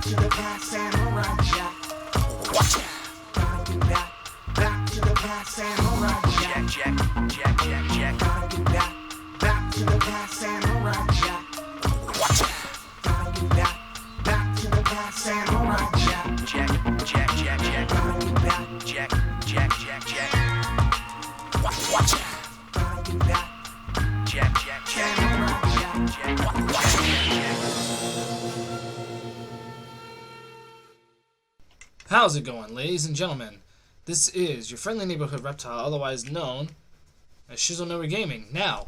to the past, Samurai Jack. Watch out. Gotta do that. Back to the past, Samurai Jack. Jack. Gotta do that. Back to the past, Samurai Jack. Watch out. Gotta do that. Back to the past, Samurai Jack. Jack. Gotta do that. Jack. Watch out. Gotta do that. Jack. Samurai Jack. Watch out. How's it going, ladies and gentlemen? This is your friendly neighborhood reptile, otherwise known as Shiz Gaming. Now,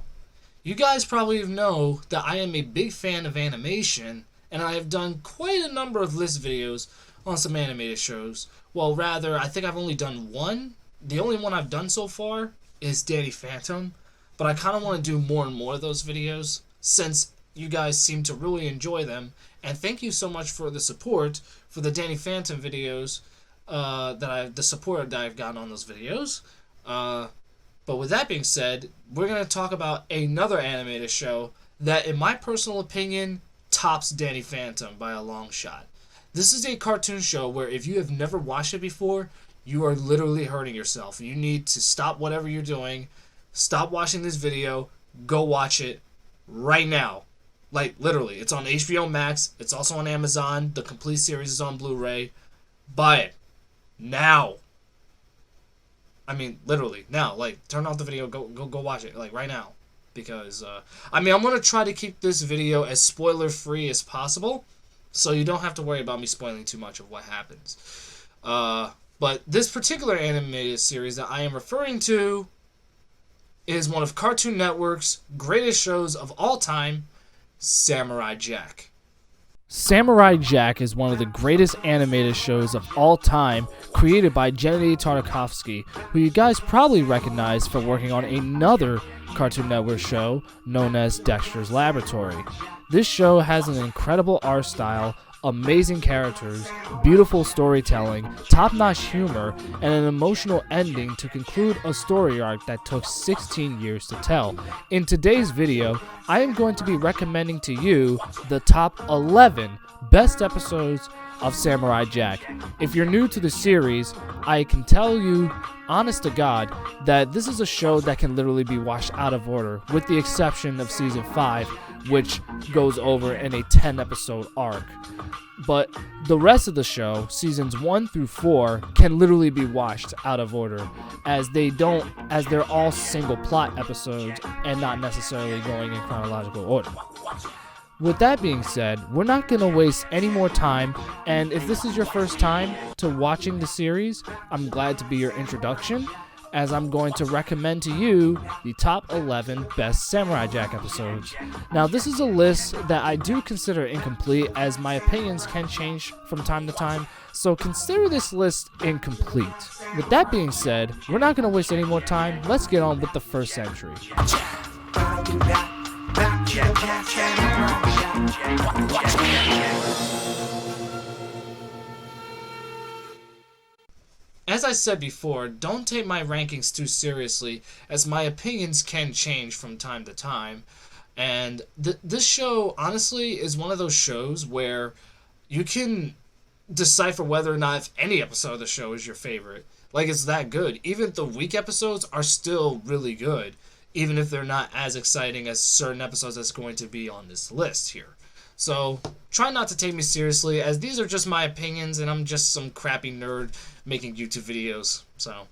you guys probably know that I am a big fan of animation, and I have done quite a number of list videos on some animated shows. Well, rather, I think I've only done one. The only one I've done so far is Danny Phantom, but I kind of want to do more and more of those videos since you guys seem to really enjoy them. And thank you so much for the support for the Danny Phantom videos, the support that I've gotten on those videos. But with that being said, we're going to talk about another animated show that, in my personal opinion, tops Danny Phantom by a long shot. This is a cartoon show where if you have never watched it before, you are literally hurting yourself. You need to stop whatever you're doing, stop watching this video, go watch it right now. Like, literally, it's on HBO Max, it's also on Amazon, the complete series is on Blu-ray. Buy it. Now. I mean, literally, now. Like, turn off the video, go watch it, like, right now. Because, I'm going to try to keep this video as spoiler-free as possible, so you don't have to worry about me spoiling too much of what happens. But this particular animated series that I am referring to is one of Cartoon Network's greatest shows of all time, Samurai Jack. Samurai Jack is one of the greatest animated shows of all time, created by Gennady Tartakovsky, who you guys probably recognize for working on another Cartoon Network show known as Dexter's Laboratory. This show has an incredible art style, amazing characters, beautiful storytelling, top-notch humor, and an emotional ending to conclude a story arc that took 16 years to tell. In today's video, I am going to be recommending to you the top 11 best episodes of Samurai Jack. If you're new to the series, I can tell you, honest to God, that this is a show that can literally be watched out of order, with the exception of Season 5, which goes over in a 10-episode arc. But the rest of the show, Seasons 1 through 4, can literally be watched out of order, as they're all single plot episodes and not necessarily going in chronological order. With that being said, we're not going to waste any more time, and if this is your first time to watching the series, I'm glad to be your introduction, as I'm going to recommend to you the top 11 best Samurai Jack episodes. Now, this is a list that I do consider incomplete, as my opinions can change from time to time, so consider this list incomplete. With that being said, we're not going to waste any more time. Let's get on with the first entry. As I said before, don't take my rankings too seriously, as my opinions can change from time to time. And this show, honestly, is one of those shows where you can decipher whether or not if any episode of the show is your favorite. Like, it's that good. Even the weak episodes are still really good, even if they're not as exciting as certain episodes that's going to be on this list here. So, try not to take me seriously, as these are just my opinions, and I'm just some crappy nerd making YouTube videos. So,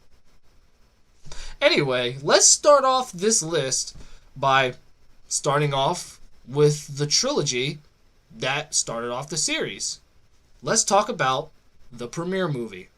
anyway, let's start off this list by starting off with the trilogy that started off the series. Let's talk about the premiere movie.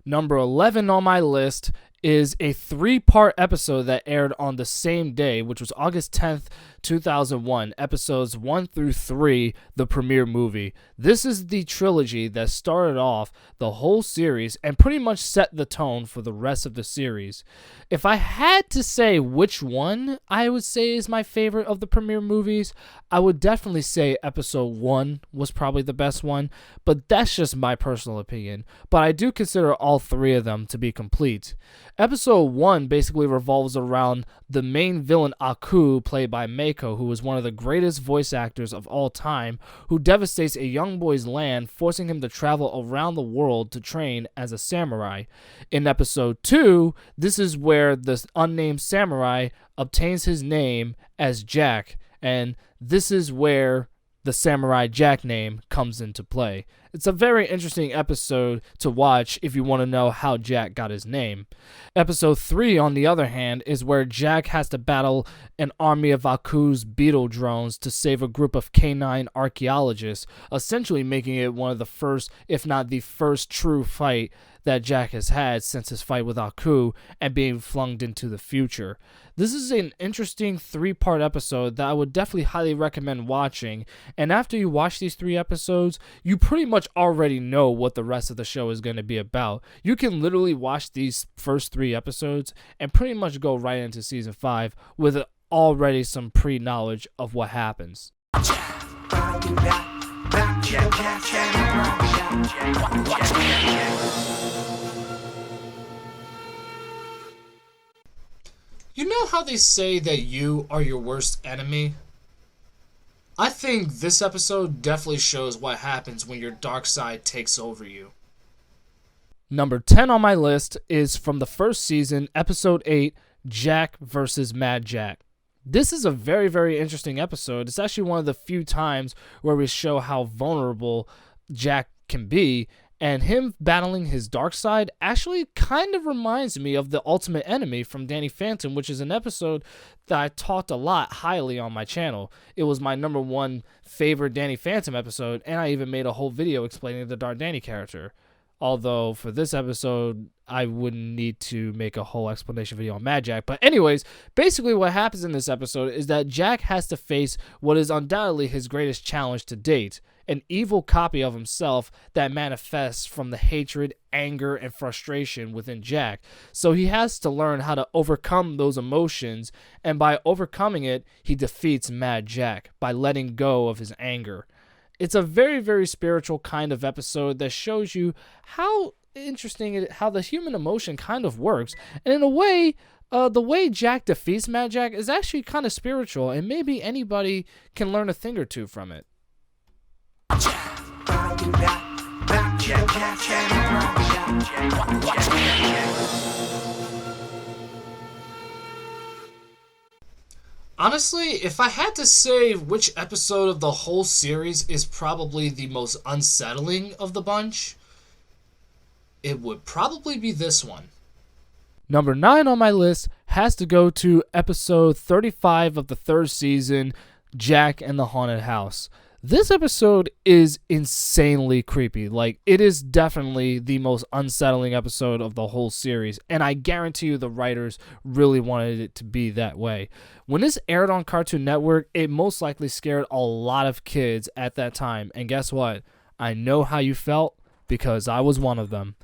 Number 11 on my list is a 3-part episode that aired on the same day, which was August 10th, 2001, episodes 1 through 3, the premiere movie. This is the trilogy that started off the whole series and pretty much set the tone for the rest of the series. If I had to say which one I would say is my favorite of the premiere movies, I would definitely say episode 1 was probably the best one, but that's just my personal opinion. But I do consider all 3 of them to be complete. Episode 1 basically revolves around the main villain Aku, played by Mei Maiko, who was one of the greatest voice actors of all time, who devastates a young boy's land, forcing him to travel around the world to train as a samurai. In episode 2, this is where the unnamed samurai obtains his name as Jack, and this is where the Samurai Jack name comes into play. It's a very interesting episode to watch if you want to know how Jack got his name. Episode 3, on the other hand, is where Jack has to battle an army of Aku's beetle drones to save a group of canine archaeologists, essentially making it one of the first, if not the first, true fight that Jack has had since his fight with Aku and being flung into the future. This is an interesting 3-part episode that I would definitely highly recommend watching, and after you watch these 3 episodes, you pretty much already know what the rest of the show is going to be about. You can literally watch these first 3 episodes and pretty much go right into season 5 with already some pre-knowledge of what happens. You know how they say that you are your worst enemy? I think this episode definitely shows what happens when your dark side takes over you. Number 10 on my list is from the first season, episode 8, Jack versus Mad Jack. This is a very, very interesting episode. It's actually one of the few times where we show how vulnerable Jack can be, and him battling his dark side actually kind of reminds me of The Ultimate Enemy from Danny Phantom, which is an episode that I talked a lot highly on my channel. It was my number 1 favorite Danny Phantom episode, and I even made a whole video explaining the Dark Danny character. Although for this episode, I wouldn't need to make a whole explanation video on Mad Jack. But anyways, basically what happens in this episode is that Jack has to face what is undoubtedly his greatest challenge to date, an evil copy of himself that manifests from the hatred, anger, and frustration within Jack. So he has to learn how to overcome those emotions, and by overcoming it, he defeats Mad Jack by letting go of his anger. It's a very, very spiritual kind of episode that shows you how interesting how the human emotion kind of works. And in a way, the way Jack defeats Mad Jack is actually kind of spiritual, and maybe anybody can learn a thing or two from it. Honestly, if I had to say which episode of the whole series is probably the most unsettling of the bunch, it would probably be this one. Number 9 on my list has to go to episode 35 of the 3rd season, Jack and the Haunted House. This episode is insanely creepy. Like, it is definitely the most unsettling episode of the whole series, and I guarantee you the writers really wanted it to be that way. When this aired on Cartoon Network, it most likely scared a lot of kids at that time, and guess what? I know how you felt, because I was one of them.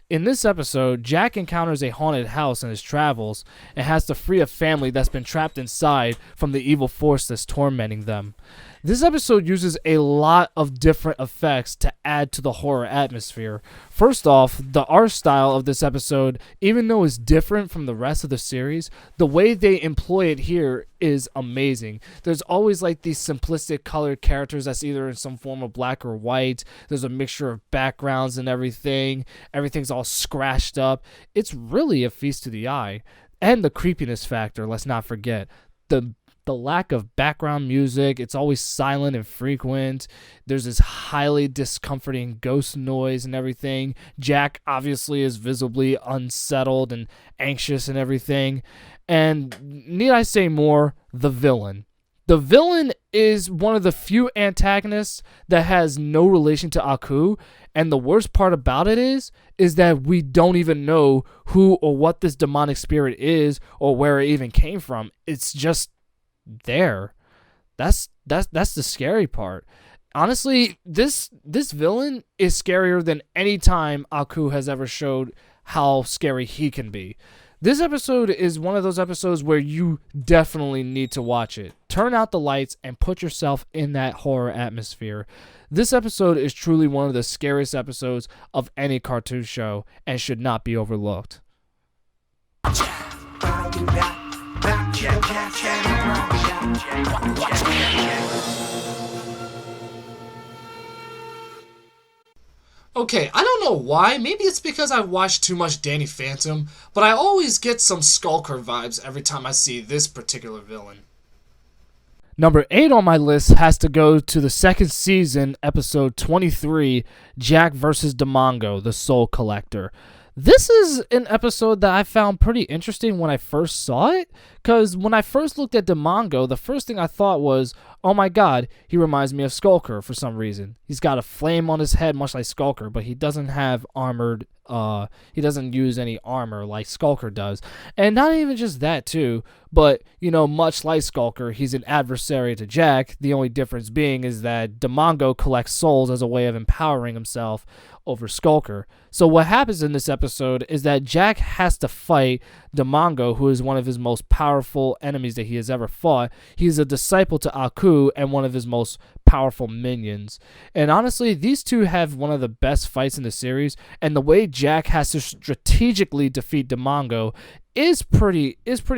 In this episode, Jack encounters a haunted house in his travels and has to free a family that's been trapped inside from the evil force that's tormenting them. This episode uses a lot of different effects to add to the horror atmosphere. First off, the art style of this episode, even though it's different from the rest of the series, the way they employ it here is amazing. There's always like these simplistic colored characters that's either in some form of black or white. There's a mixture of backgrounds and everything. Everything's all scratched up. It's really a feast to the eye. And the creepiness factor, let's not forget. The lack of background music, it's always silent and frequent. There's this highly discomforting ghost noise and everything. Jack obviously is visibly unsettled and anxious and everything. And need I say more, the villain. The villain is one of the few antagonists that has no relation to Aku, and the worst part about it is that we don't even know who or what this demonic spirit is or where it even came from. It's just there. That's the scary part. Honestly, this villain is scarier than any time Aku has ever showed how scary he can be. This episode is one of those episodes where you definitely need to watch it. Turn out the lights and put yourself in that horror atmosphere. This episode is truly one of the scariest episodes of any cartoon show and should not be overlooked. Back to that, back to the past and Okay, I don't know why. Maybe it's because I watched too much Danny Phantom, but I always get some Skulker vibes every time I see this particular villain. Number 8 on my list has to go to the second season, episode 23, Jack vs. Domongo, the Soul Collector. This is an episode that I found pretty interesting when I first saw it, because when I first looked at Domongo, the first thing I thought was, oh my god, he reminds me of Skulker for some reason. He's got a flame on his head, much like Skulker, but he doesn't have armored, he doesn't use any armor like Skulker does. And not even just that too, but, you know, much like Skulker, he's an adversary to Jack. The only difference being is that Domongo collects souls as a way of empowering himself over Skulker. So what happens in this episode is that Jack has to fight Domongo, who is one of his most powerful enemies that he has ever fought. He's a disciple to Aku and one of his most powerful minions. And honestly, these two have one of the best fights in the series, and the way Jack has to strategically defeat Domongo is pretty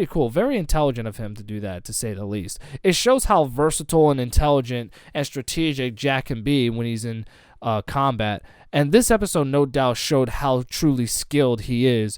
cool. Very intelligent of him to do that, to say the least. It shows how versatile and intelligent and strategic Jack can be when he's in combat. And this episode no doubt showed how truly skilled he is.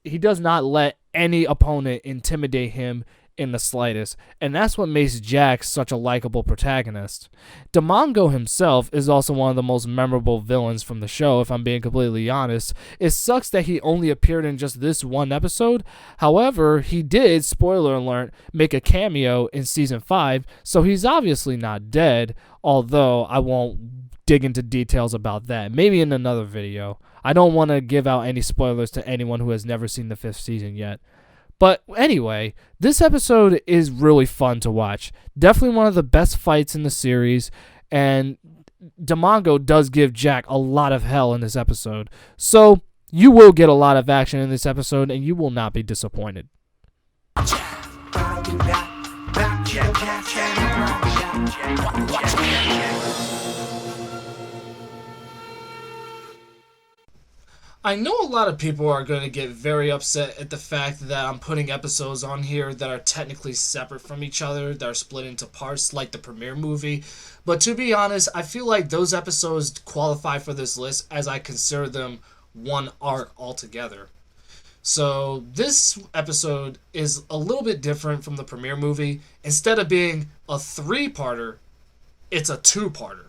He does not let any opponent intimidate him in the slightest, and that's what makes Jack such a likable protagonist. Domongo himself is also one of the most memorable villains from the show, if I'm being completely honest. It sucks that he only appeared in just this one episode. However, he did, spoiler alert, make a cameo in season 5, so he's obviously not dead, although I won't dig into details about that. Maybe in another video. I don't want to give out any spoilers to anyone who has never seen the 5th season yet. But anyway, this episode is really fun to watch. Definitely one of the best fights in the series, and Domongo does give Jack a lot of hell in this episode. So you will get a lot of action in this episode, and you will not be disappointed. I know a lot of people are going to get very upset at the fact that I'm putting episodes on here that are technically separate from each other, that are split into parts like the premiere movie. But to be honest, I feel like those episodes qualify for this list as I consider them one arc altogether. So this episode is a little bit different from the premiere movie. Instead of being a 3-parter, it's a 2-parter.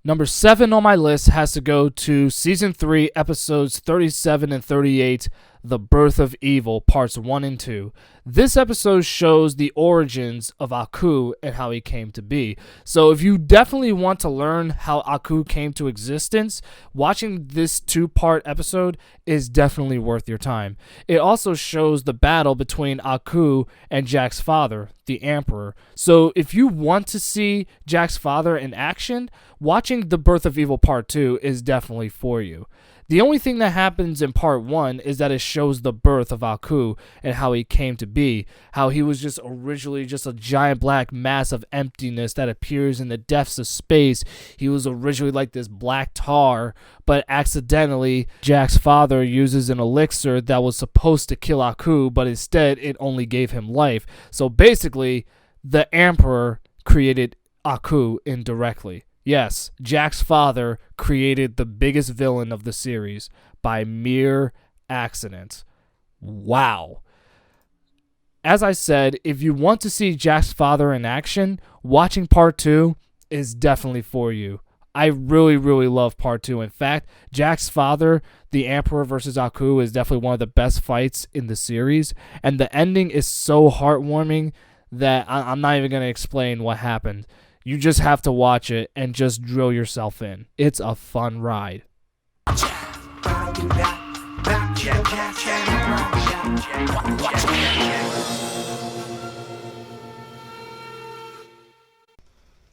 Number 7 on my list has to go to Season 3, Episodes 37 and 38, The Birth of Evil, Parts 1 and 2. This episode shows the origins of Aku and how he came to be. So if you definitely want to learn how Aku came to existence, watching this 2-part episode is definitely worth your time. It also shows the battle between Aku and Jack's father, the Emperor. So if you want to see Jack's father in action, watching The Birth of Evil Part 2 is definitely for you. The only thing that happens in part 1 is that it shows the birth of Aku and how he came to be, how he was just originally just a giant black mass of emptiness that appears in the depths of space. He was originally like this black tar, but accidentally Jack's father uses an elixir that was supposed to kill Aku, but instead it only gave him life. So basically, the Emperor created Aku indirectly. Yes, Jack's father created the biggest villain of the series by mere accident. Wow. As I said, if you want to see Jack's father in action, watching part 2 is definitely for you. I really, really love part 2. In fact, Jack's father, the Emperor versus Aku, is definitely one of the best fights in the series. And the ending is so heartwarming that I'm not even going to explain what happened. You just have to watch it and just drill yourself in. It's a fun ride.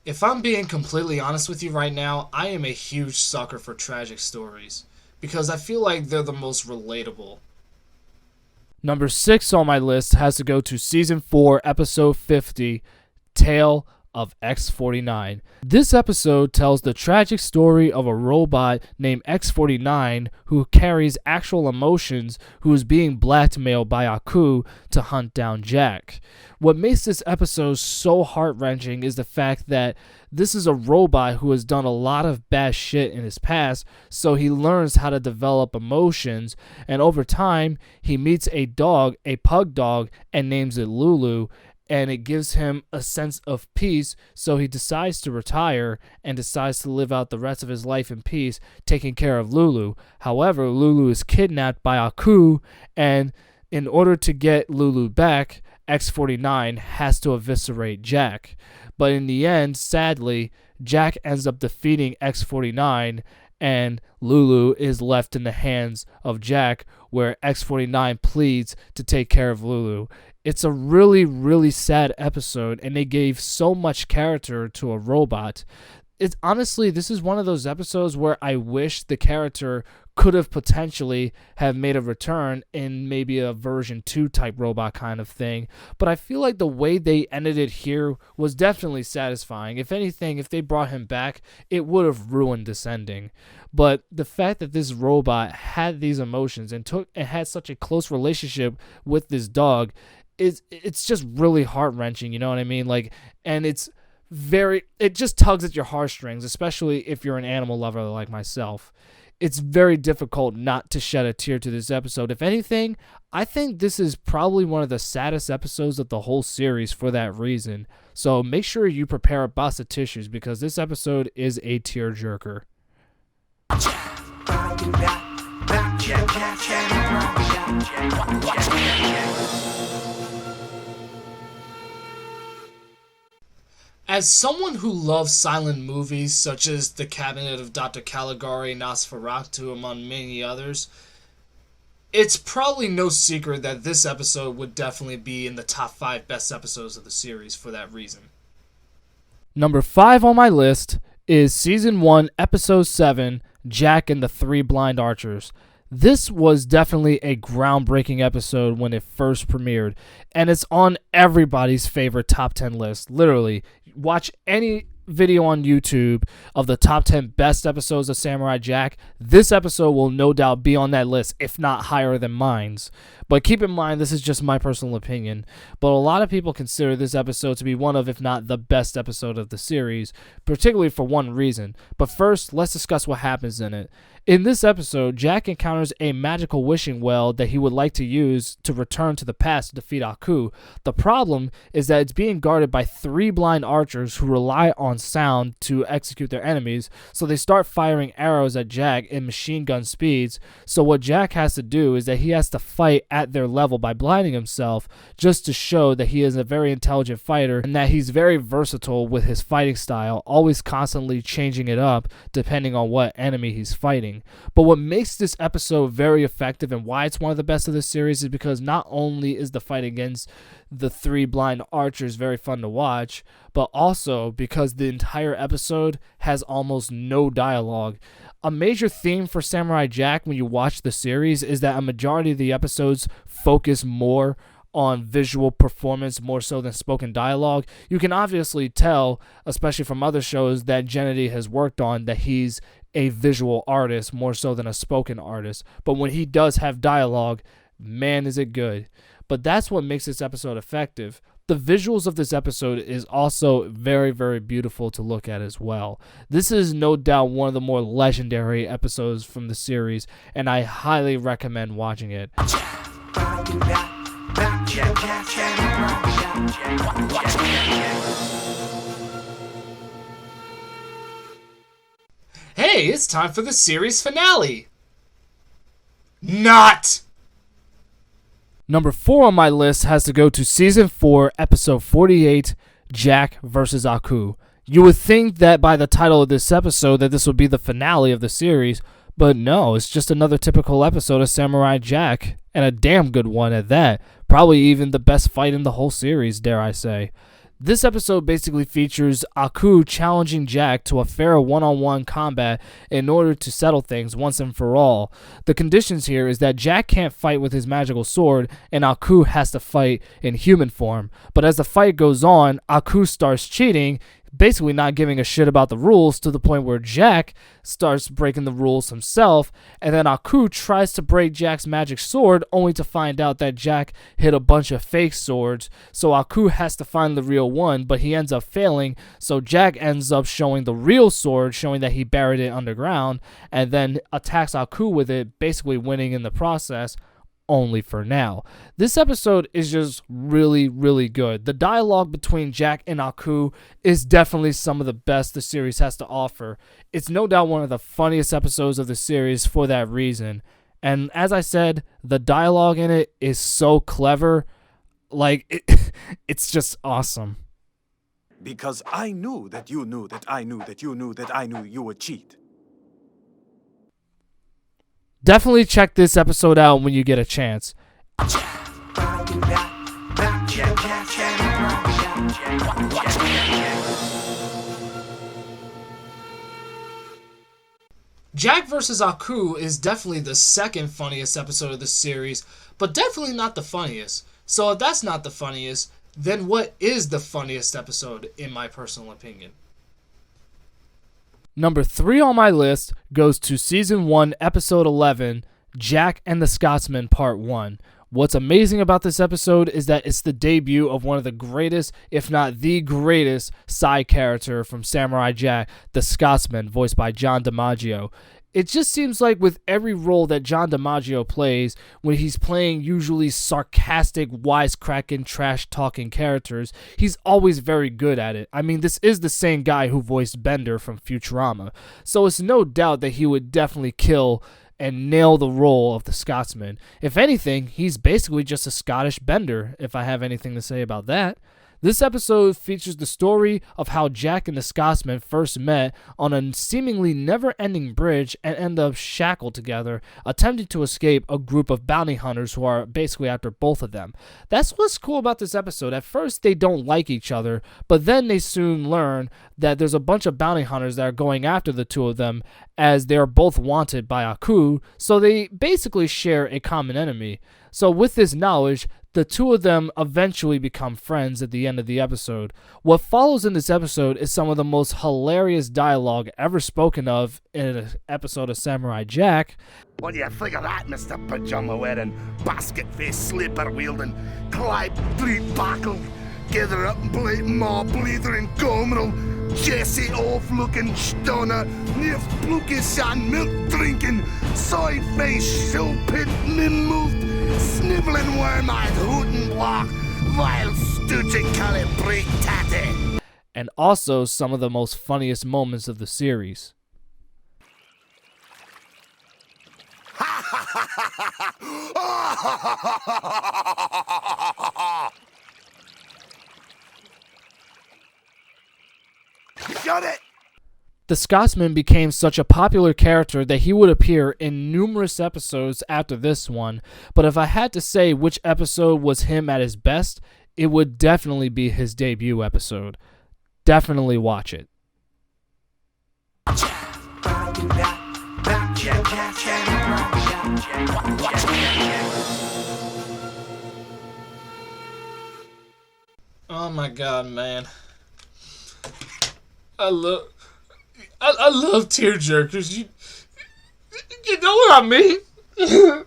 If I'm being completely honest with you right now, I am a huge sucker for tragic stories because I feel like they're the most relatable. Number 6 on my list has to go to Season 4, Episode 50, Tale of X-49. This episode tells the tragic story of a robot named X-49 who carries actual emotions, who is being blackmailed by Aku to hunt down Jack. What makes this episode so heart-wrenching is the fact that this is a robot who has done a lot of bad shit in his past, so he learns how to develop emotions, and over time, he meets a dog, a pug dog, and names it Lulu, and it gives him a sense of peace, so he decides to retire and decides to live out the rest of his life in peace, taking care of Lulu. However, Lulu is kidnapped by Aku, and in order to get Lulu back, X-49 has to eviscerate Jack. But in the end, sadly, Jack ends up defeating X-49, and Lulu is left in the hands of Jack, where X-49 pleads to take care of Lulu. It's a really, really sad episode, and they gave so much character to a robot. It's honestly, this is one of those episodes where I wish the character could have potentially have made a return in maybe a version 2 type robot kind of thing, but I feel like the way they ended it here was definitely satisfying. If anything, if they brought him back, it would have ruined this ending. But the fact that this robot had these emotions and had such a close relationship with this dog, it's just really heart-wrenching, you know what I mean? And it just tugs at your heartstrings, especially if you're an animal lover like myself. It's very difficult not to shed a tear to this episode. If anything, I think this is probably one of the saddest episodes of the whole series for that reason. So make sure you prepare a box of tissues, because this episode is a tearjerker. As someone who loves silent movies such as The Cabinet of Dr. Caligari, Nosferatu, among many others, it's probably no secret that this episode would definitely be in the top 5 best episodes of the series for that reason. Number 5 on my list is Season 1, Episode 7, Jack and the Three Blind Archers. This was definitely a groundbreaking episode when it first premiered, and it's on everybody's favorite top 10 list. Literally, watch any video on YouTube of the top 10 best episodes of Samurai Jack. This episode will no doubt be on that list, if not higher than mine's. But keep in mind, this is just my personal opinion. But a lot of people consider this episode to be one of, if not the best episode of the series, particularly for one reason. But first, let's discuss what happens in it. In this episode, Jack encounters a magical wishing well that he would like to use to return to the past to defeat Aku. The problem is that it's being guarded by 3 blind archers who rely on sound to execute their enemies, so they start firing arrows at Jack in machine gun speeds. So what Jack has to do is that he has to fight at their level by blinding himself, just to show that he is a very intelligent fighter and that he's very versatile with his fighting style, always constantly changing it up depending on what enemy he's fighting. But what makes this episode very effective and why it's one of the best of the series is because not only is the fight against the 3 blind archers very fun to watch, but also because the entire episode has almost no dialogue. A major theme for Samurai Jack when you watch the series is that a majority of the episodes focus more on visual performance more so than spoken dialogue. You can obviously tell, especially from other shows that Gennady has worked on, that he's a visual artist more so than a spoken artist. But when he does have dialogue, man, is it good. But that's what makes this episode effective. The visuals of this episode is also very, very beautiful to look at as well. This is no doubt one of the more legendary episodes from the series, and I highly recommend watching it. Hey, it's time for the series finale! Not! Number 4 on my list has to go to Season 4, Episode 48, Jack vs. Aku. You would think that by the title of this episode that this would be the finale of the series, but no, it's just another typical episode of Samurai Jack, and a damn good one at that. Probably even the best fight in the whole series, dare I say. This episode basically features Aku challenging Jack to a fair one-on-one combat in order to settle things once and for all. The conditions here is that Jack can't fight with his magical sword and Aku has to fight in human form. But as the fight goes on, Aku starts cheating, basically not giving a shit about the rules, to the point where Jack starts breaking the rules himself, and then Aku tries to break Jack's magic sword only to find out that Jack hit a bunch of fake swords, so Aku has to find the real one, but he ends up failing, so Jack ends up showing the real sword, showing that he buried it underground, and then attacks Aku with it, basically winning in the process. Only for now. This episode is just really, really good. The dialogue between Jack and Aku is definitely some of the best the series has to offer. It's no doubt one of the funniest episodes of the series for that reason. And as I said, the dialogue in it is so clever. It's just awesome. Because I knew that you knew that I knew that you knew that I knew you would cheat. Definitely check this episode out when you get a chance. Jack vs. Aku is definitely the second funniest episode of the series, but definitely not the funniest. So if that's not the funniest, then what is the funniest episode in my personal opinion? Number 3 on my list goes to Season 1, Episode 11, Jack and the Scotsman Part 1. What's amazing about this episode is that it's the debut of one of the greatest, if not the greatest, side character from Samurai Jack, the Scotsman, voiced by John DiMaggio. It just seems like with every role that John DiMaggio plays, when he's playing usually sarcastic, wisecracking, trash-talking characters, he's always very good at it. I mean, this is the same guy who voiced Bender from Futurama, so it's no doubt that he would definitely kill and nail the role of the Scotsman. If anything, he's basically just a Scottish Bender, if I have anything to say about that. This episode features the story of how Jack and the Scotsman first met on a seemingly never-ending bridge and end up shackled together, attempting to escape a group of bounty hunters who are basically after both of them. That's what's cool about this episode. At first, they don't like each other, but then they soon learn that there's a bunch of bounty hunters that are going after the two of them, as they are both wanted by Aku, so they basically share a common enemy. So with this knowledge, the two of them eventually become friends at the end of the episode. What follows in this episode is some of the most hilarious dialogue ever spoken of in an episode of Samurai Jack. What do you think of that, Mr. Pajama-wearing, basket-faced, slipper-wielding, Clyde-Street-buckled, gather-up, maw-bleedering gomerel, Jesse-off-looking stoner, near-spluky-san, milk-drinking, soy-faced, show-pit, mim-moved, sniveling worm-eyed hootin' block, vile stooging calibrate tatty. And also some of the most funniest moments of the series. Shut it! The Scotsman became such a popular character that he would appear in numerous episodes after this one, but if I had to say which episode was him at his best, it would definitely be his debut episode. Definitely watch it. Oh my god, man. I love tear jerkers. You know what I mean?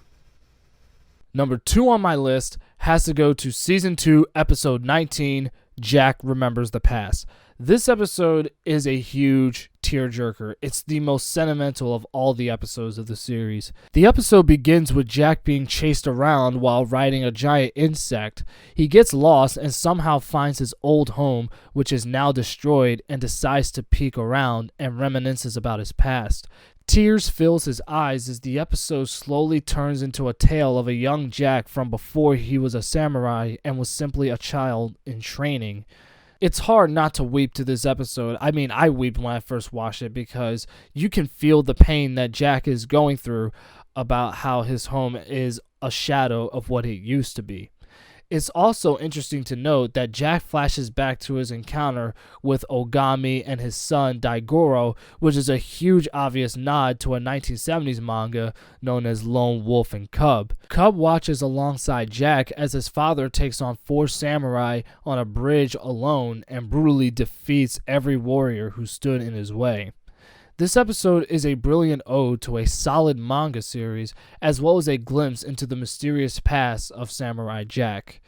Number 2 on my list has to go to Season 2, Episode 19, Jack Remembers the Past. This episode is a huge tearjerker. It's the most sentimental of all the episodes of the series. The episode begins with Jack being chased around while riding a giant insect. He gets lost and somehow finds his old home, which is now destroyed, and decides to peek around and reminisces about his past. Tears fills his eyes as the episode slowly turns into a tale of a young Jack from before he was a samurai and was simply a child in training. It's hard not to weep to this episode. I mean, I wept when I first watched it because you can feel the pain that Jack is going through about how his home is a shadow of what it used to be. It's also interesting to note that Jack flashes back to his encounter with Ogami and his son Daigoro, which is a huge obvious nod to a 1970s manga known as Lone Wolf and Cub. Cub watches alongside Jack as his father takes on 4 samurai on a bridge alone and brutally defeats every warrior who stood in his way. This episode is a brilliant ode to a solid manga series, as well as a glimpse into the mysterious past of Samurai Jack.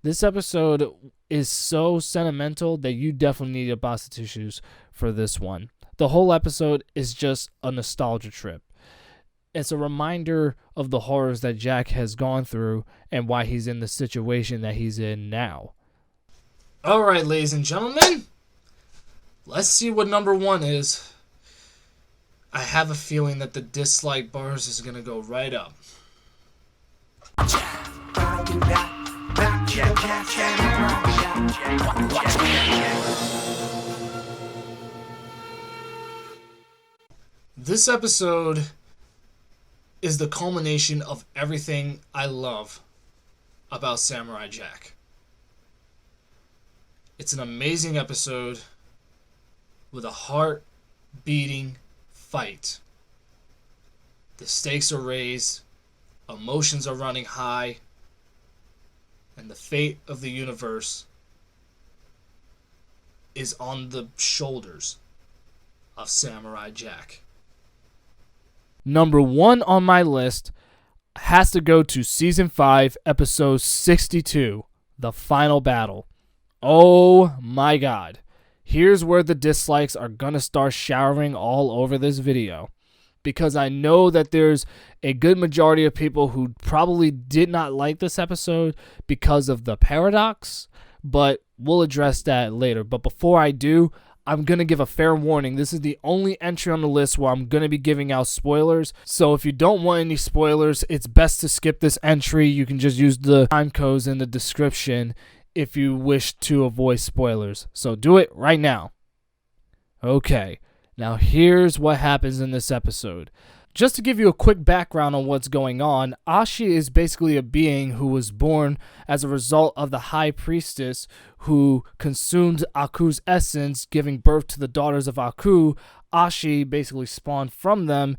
This episode is so sentimental that you definitely need a box of tissues for this one. The whole episode is just a nostalgia trip. It's a reminder of the horrors that Jack has gone through and why he's in the situation that he's in now. Alright, ladies and gentlemen, let's see what number 1 is. I have a feeling that the dislike bars is going to go right up. This episode is the culmination of everything I love about Samurai Jack. It's an amazing episode with a heart-beating fight. The stakes are raised, emotions are running high, and the fate of the universe is on the shoulders of Samurai Jack. Number 1 on my list has to go to Season 5, Episode 62, The Final Battle. Oh my god. Here's where the dislikes are gonna start showering all over this video, because I know that there's a good majority of people who probably did not like this episode because of the paradox, but we'll address that later. But before I do, I'm gonna give a fair warning. This is the only entry on the list where I'm gonna be giving out spoilers, so if you don't want any spoilers, it's best to skip this entry. You can just use the time codes in the description if you wish to avoid spoilers. So do it right now. Okay, now here's what happens in this episode. Just to give you a quick background on what's going on, Ashi is basically a being who was born as a result of the High Priestess who consumed Aku's essence, giving birth to the daughters of Aku. Ashi basically spawned from them,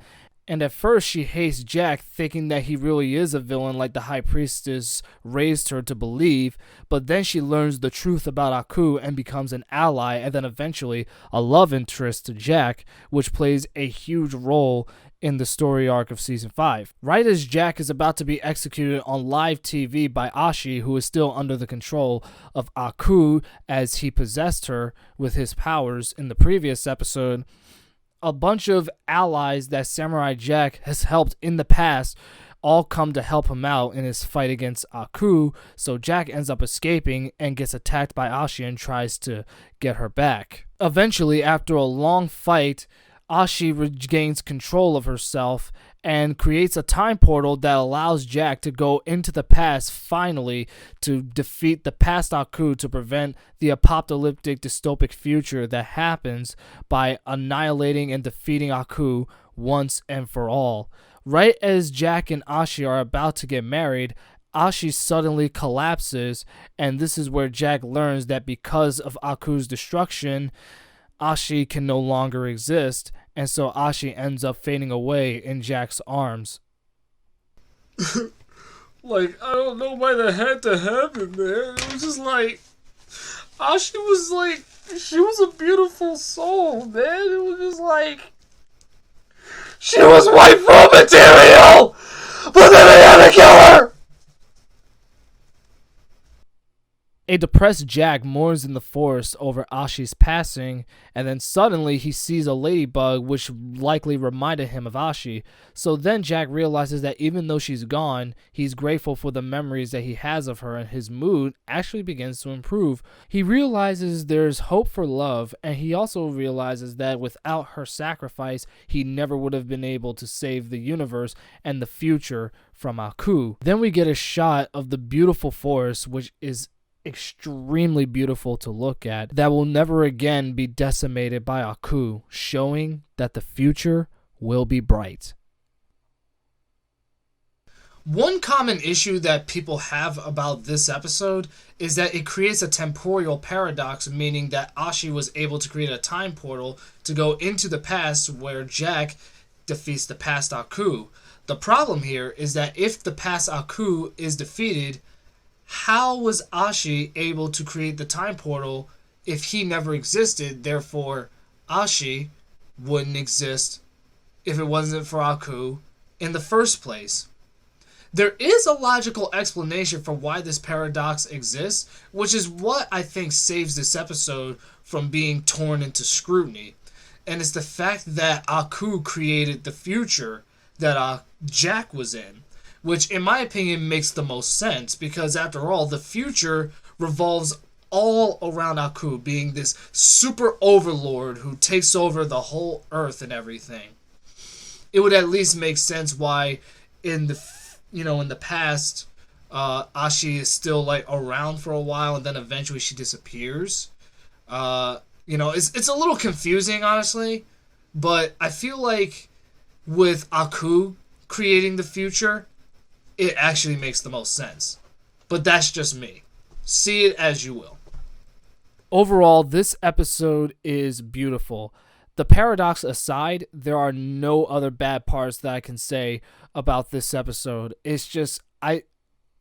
and at first she hates Jack, thinking that he really is a villain like the High Priestess raised her to believe, but then she learns the truth about Aku and becomes an ally, and then eventually a love interest to Jack, which plays a huge role in the story arc of Season 5. Right as Jack is about to be executed on live TV by Ashi, who is still under the control of Aku as he possessed her with his powers in the previous episode, a bunch of allies that Samurai Jack has helped in the past all come to help him out in his fight against Aku, so Jack ends up escaping and gets attacked by Ashi and tries to get her back. Eventually, after a long fight, Ashi regains control of herself and creates a time portal that allows Jack to go into the past finally to defeat the past Aku to prevent the apocalyptic dystopic future that happens by annihilating and defeating Aku once and for all. Right as Jack and Ashi are about to get married, Ashi suddenly collapses, and this is where Jack learns that because of Aku's destruction, Ashi can no longer exist, and so Ashi ends up fading away in Jack's arms. Like, I don't know why that had to happen, man. It was just like, Ashi was like, she was a beautiful soul, man. It was just like, she was waifu material, but then they had to kill her. A depressed Jack mourns in the forest over Ashi's passing, and then suddenly he sees a ladybug which likely reminded him of Ashi. So then Jack realizes that even though she's gone, he's grateful for the memories that he has of her, and his mood actually begins to improve. He realizes there's hope for love, and he also realizes that without her sacrifice, he never would have been able to save the universe and the future from Aku. Then we get a shot of the beautiful forest, which is extremely beautiful to look at, that will never again be decimated by Aku, showing that the future will be bright. One common issue that people have about this episode is that it creates a temporal paradox, meaning that Ashi was able to create a time portal to go into the past where Jack defeats the past Aku. The problem here is that if the past Aku is defeated, how was Ashi able to create the time portal if he never existed? Therefore, Ashi wouldn't exist if it wasn't for Aku in the first place. There is a logical explanation for why this paradox exists, which is what I think saves this episode from being torn into scrutiny. And it's the fact that Aku created the future that Jack was in, which in my opinion makes the most sense, because after all, the future revolves all around Aku being this super overlord who takes over the whole earth and everything. It would at least make sense why in the past, Ashi is still like around for a while and then eventually she disappears. It's a little confusing, honestly, but I feel like with Aku creating the future, it actually makes the most sense. But that's just me. See it as you will. Overall, this episode is beautiful. The paradox aside, there are no other bad parts that I can say about this episode. It's just, I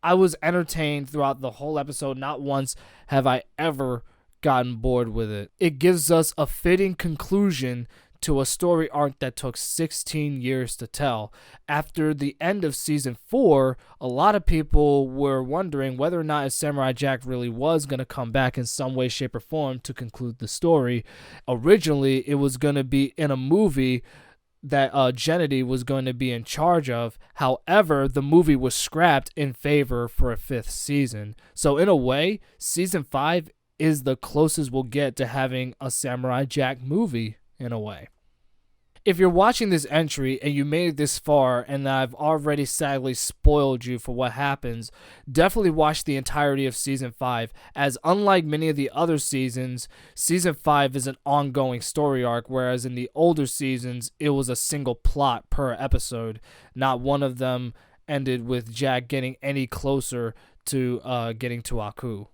was entertained throughout the whole episode. Not once have I ever gotten bored with it. It gives us a fitting conclusion to a story arc that took 16 years to tell. After the end of season 4, a lot of people were wondering whether or not Samurai Jack really was going to come back in some way, shape, or form to conclude the story. Originally, it was going to be in a movie that Gennady was going to be in charge of. However, the movie was scrapped in favor for a 5th season. So in a way, season 5 is the closest we'll get to having a Samurai Jack movie, in a way. If you're watching this entry and you made it this far and I've already sadly spoiled you for what happens, definitely watch the entirety of Season 5, as unlike many of the other seasons, Season 5 is an ongoing story arc, whereas in the older seasons, it was a single plot per episode. Not one of them ended with Jack getting any closer to getting to Aku.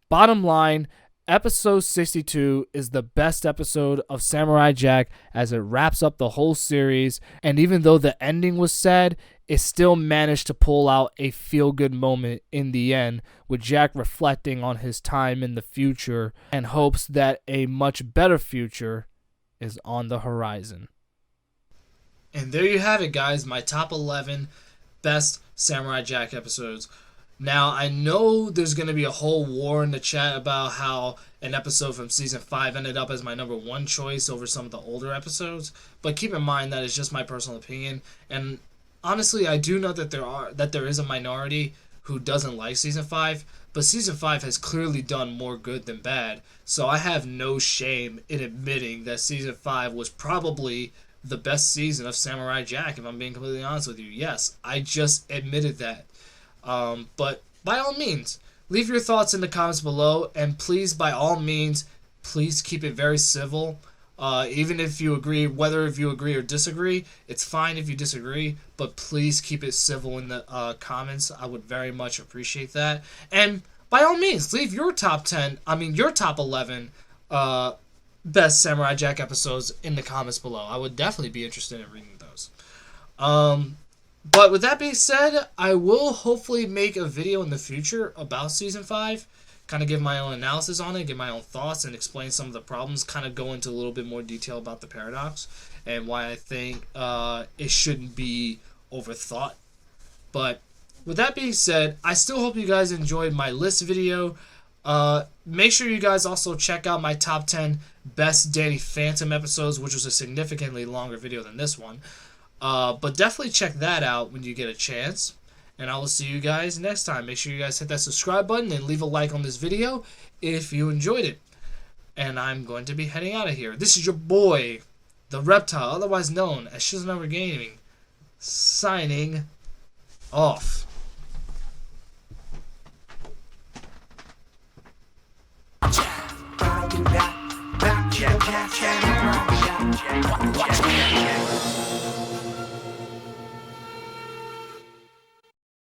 Bottom line, Episode 62 is the best episode of Samurai Jack as it wraps up the whole series, and even though the ending was sad, it still managed to pull out a feel-good moment in the end, with Jack reflecting on his time in the future and hopes that a much better future is on the horizon. And there you have it, guys, my top 11 best Samurai Jack episodes. Now, I know there's going to be a whole war in the chat about how an episode from Season 5 ended up as my number 1 choice over some of the older episodes, but keep in mind that it's just my personal opinion, and honestly, I do know that there is a minority who doesn't like Season 5, but Season 5 has clearly done more good than bad, so I have no shame in admitting that Season 5 was probably the best season of Samurai Jack, if I'm being completely honest with you. Yes, I just admitted that. But by all means, leave your thoughts in the comments below, and please, by all means, please keep it very civil. Even if you agree, whether if you agree or disagree, it's fine if you disagree, but please keep it civil in the comments. I would very much appreciate that. And by all means, leave your top 11 best Samurai Jack episodes in the comments below. I would definitely be interested in reading those. But with that being said, I will hopefully make a video in the future about Season 5, kind of give my own analysis on it, give my own thoughts, and explain some of the problems, kind of go into a little bit more detail about the paradox, and why I think it shouldn't be overthought. But with that being said, I still hope you guys enjoyed my list video. Make sure you guys also check out my top 10 best Danny Phantom episodes, which was a significantly longer video than this one. But definitely check that out when you get a chance. And I will see you guys next time. Make sure you guys hit that subscribe button and leave a like on this video if you enjoyed it. And I'm going to be heading out of here. This is your boy, the Reptile, otherwise known as Shiz Gaming, signing off. Gotta get back to the past and